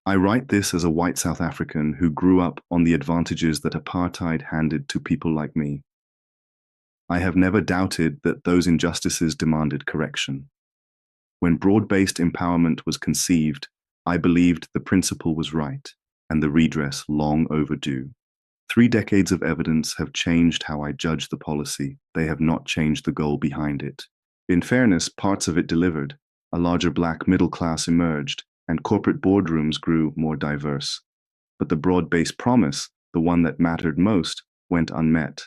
I write this as a white South African who grew up on the advantages that apartheid handed to people like me. I have never doubted that those injustices demanded correction. When broad-based empowerment was conceived, I believed the principle was right and the redress long overdue. 3 decades of evidence have changed how I judge the policy. They have not changed the goal behind it. In fairness, parts of it delivered. A larger black middle class emerged, and corporate boardrooms grew more diverse. But the broad-based promise, the one that mattered most, went unmet.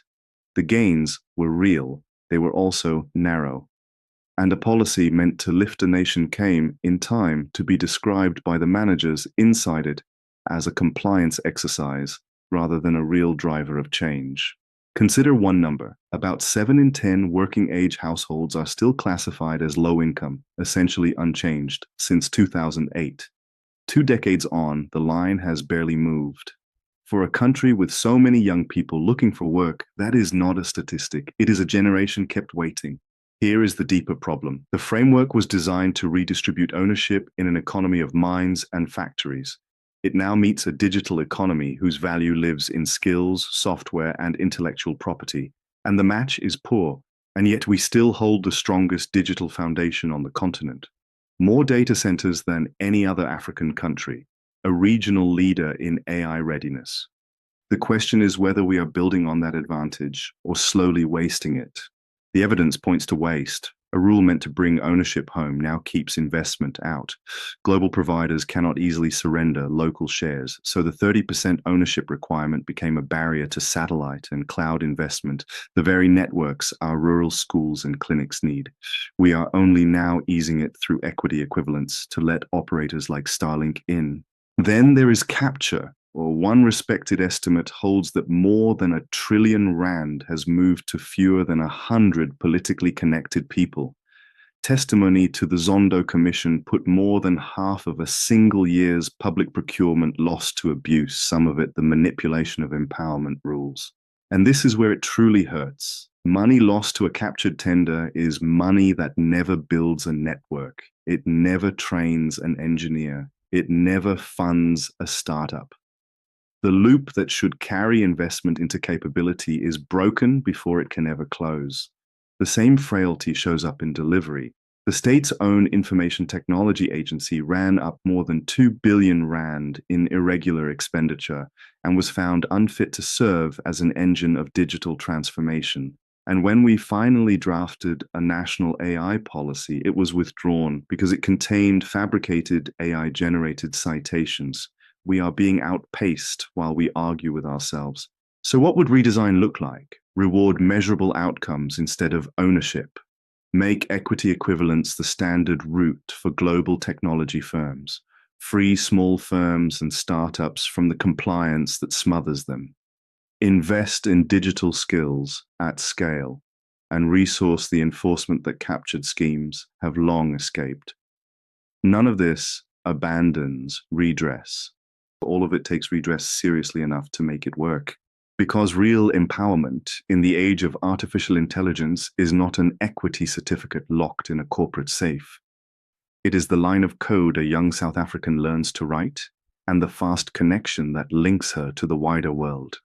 The gains were real. They were also narrow. And a policy meant to lift a nation came, in time, to be described by the managers inside it as a compliance exercise rather than a real driver of change. Consider one number. About 7 in 10 working-age households are still classified as low income, essentially unchanged, since 2008. 2 decades on, the line has barely moved. For a country with so many young people looking for work, that is not a statistic. It is a generation kept waiting. Here is the deeper problem. The framework was designed to redistribute ownership in an economy of mines and factories. It now meets a digital economy whose value lives in skills, software, and intellectual property. And the match is poor, and yet we still hold the strongest digital foundation on the continent. More data centers than any other African country, a regional leader in AI readiness. The question is whether we are building on that advantage or slowly wasting it. The evidence points to waste. A rule meant to bring ownership home now keeps investment out. Global providers cannot easily surrender local shares, so the 30% ownership requirement became a barrier to satellite and cloud investment, the very networks our rural schools and clinics need. We are only now easing it through equity equivalence to let operators like Starlink in. Then there is capture. One respected estimate holds that more than R1 trillion has moved to fewer than 100 politically connected people. Testimony to the Zondo Commission put more than half of a single year's public procurement lost to abuse, some of it the manipulation of empowerment rules. And this is where it truly hurts. Money lost to a captured tender is money that never builds a network. It never trains an engineer. It never funds a startup. The loop that should carry investment into capability is broken before it can ever close. The same frailty shows up in delivery. The state's own information technology agency ran up more than 2 billion rand in irregular expenditure and was found unfit to serve as an engine of digital transformation. And when we finally drafted a national AI policy, it was withdrawn because it contained fabricated AI-generated citations. We are being outpaced while we argue with ourselves. So what would redesign look like? Reward measurable outcomes instead of ownership. Make equity equivalence the standard route for global technology firms. Free small firms and startups from the compliance that smothers them. Invest in digital skills at scale and resource the enforcement that captured schemes have long escaped. None of this abandons redress. All of it takes redress seriously enough to make it work. Because real empowerment in the age of artificial intelligence is not an equity certificate locked in a corporate safe. It is the line of code a young South African learns to write and the fast connection that links her to the wider world.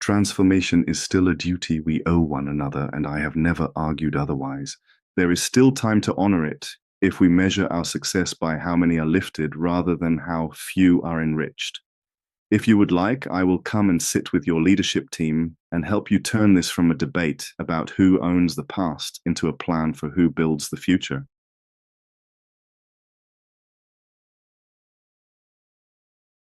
Transformation is still a duty we owe one another, and I have never argued otherwise. There is still time to honor it if we measure our success by how many are lifted rather than how few are enriched. If you would like, I will come and sit with your leadership team and help you turn this from a debate about who owns the past into a plan for who builds the future.